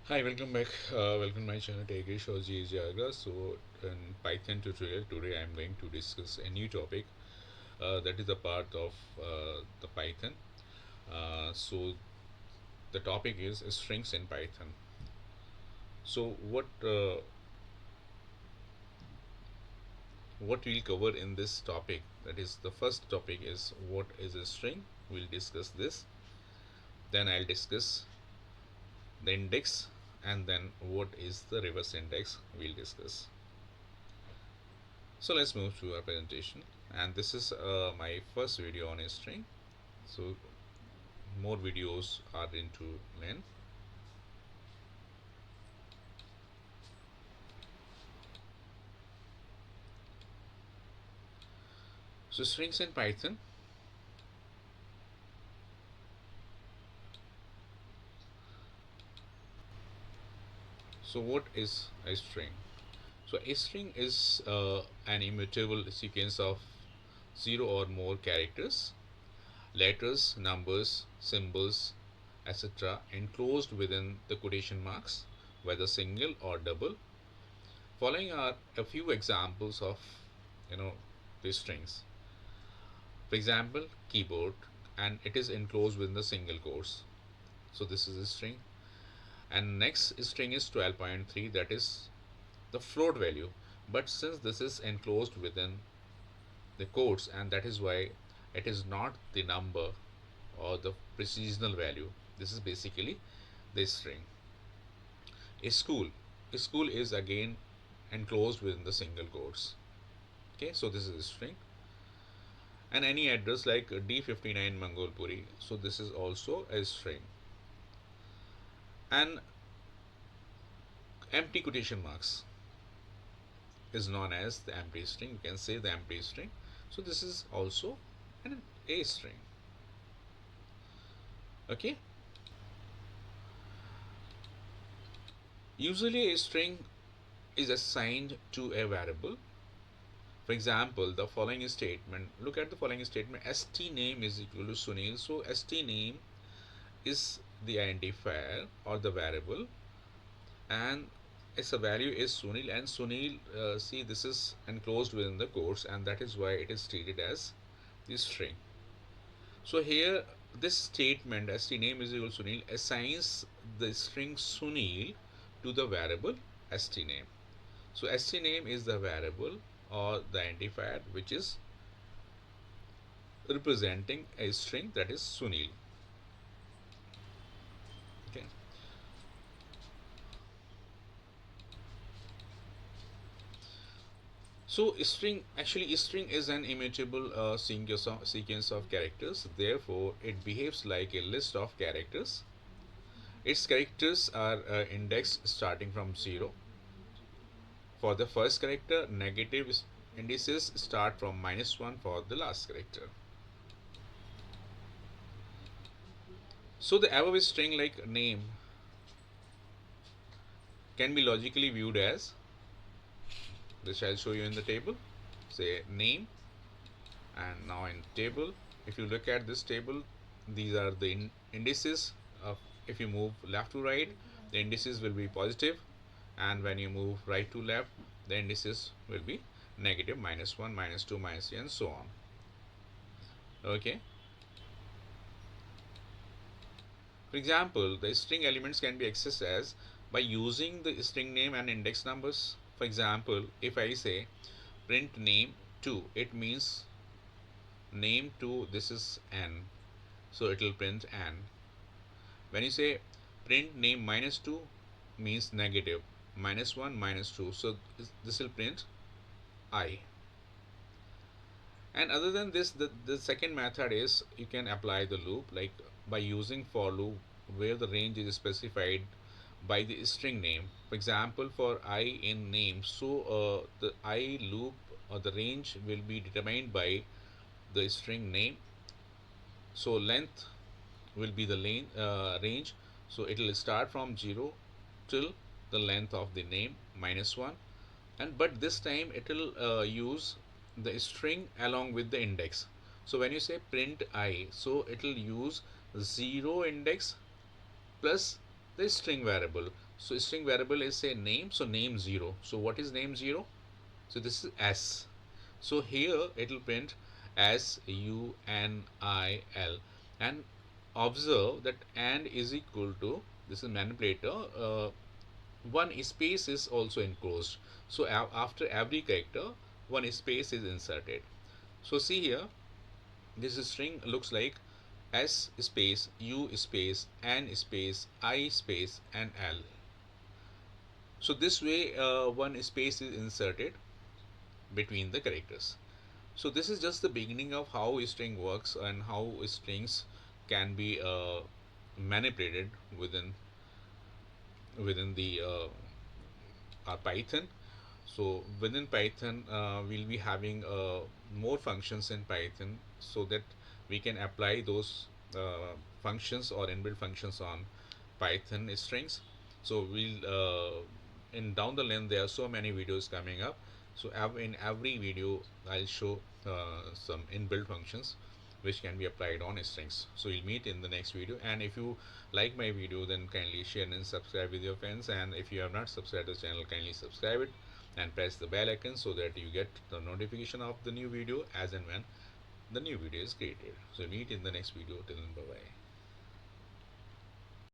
Hi, welcome back. Welcome to my channel Take Shows Jagra. So, in Python tutorial today, I am going to discuss a new topic that is a part of the Python. So, the topic is strings in Python. So, what we'll cover in this topic? That is, the first topic is what is a string. We'll discuss this. Then I'll discuss the index, and then what is the reverse index. We'll discuss. So let's move to our presentation, and this is my first video on a string. So more videos are into length. So strings in Python. So what is a string? So a string is an immutable sequence of zero or more characters, letters, numbers, symbols, etc. enclosed within the quotation marks, whether single or double. Following are a few examples of you know these strings. For example, keyboard, and it is enclosed within the single quotes. So this is a string. And next string is 12.3, that is the float value. But since this is enclosed within the quotes, and that is why it is not the number or the precisional value. This is basically the string. A school. A school is again enclosed within the single quotes. Okay, so this is a string. And any address like D59 Mangolpuri, so this is also a string. And empty quotation marks is known as the empty string. You can say the empty string. So this is also an a string. Okay. Usually a string is assigned to a variable. For example, the following statement. Look at the following statement. St name is equal to Sunil. So st name is the identifier or the variable, and its a value is Sunil, and Sunil, see, this is enclosed within the quotes, and that is why it is treated as the string. So here this statement st name is equal to Sunil assigns the string Sunil to the variable st name. So st name is the variable or the identifier which is representing a string, that is Sunil. Okay. So string is an immutable sequence of characters. Therefore, it behaves like a list of characters. Its characters are indexed starting from 0. For the first character, negative indices start from -1 for the last character. So the above string like name can be logically viewed as, this I'll show you in the table. Say name, and now in table, if you look at this table, these are the indices of, if you move left to right, the indices will be positive, and when you move right to left, the indices will be negative, -1, -2, -3, and so on. Okay. For example, the string elements can be accessed as by using the string name and index numbers. For example, if I say print name 2, it means name 2, this is n, so it will print n. When you say print name -2, means negative, -1, -2, so this will print I. And other than this, the second method is you can apply the loop, like by using for loop where the range is specified by the string name. For example, for I in name, so the I loop or the range will be determined by the string name. So length will be the range. So it will start from 0 till the length of the name -1, and but this time it will use the string along with the index. So when you say print I, so it will use 0 index plus the string variable. So string variable is say name, so name 0. So what is name 0? So this is s. So here it will print SUNIL, and observe that and is equal to, this is manipulator, one space is also enclosed. So after every character one space is inserted. So see here, this string looks like S space U space N space I space and L. So this way one space is inserted between the characters. So this is just the beginning of how string works and how strings can be manipulated within the Python. So within Python, we'll be having more functions in Python so that we can apply those functions or inbuilt functions on Python strings. So we'll in down the line there are so many videos coming up. So in every video I'll show some inbuilt functions which can be applied on strings. So we'll meet in the next video, and if you like my video then kindly share and subscribe with your friends, and if you have not subscribed to the channel, kindly subscribe it and press the bell icon so that you get the notification of the new video as and when the new video is created. So meet in the next video. Till then, bye bye.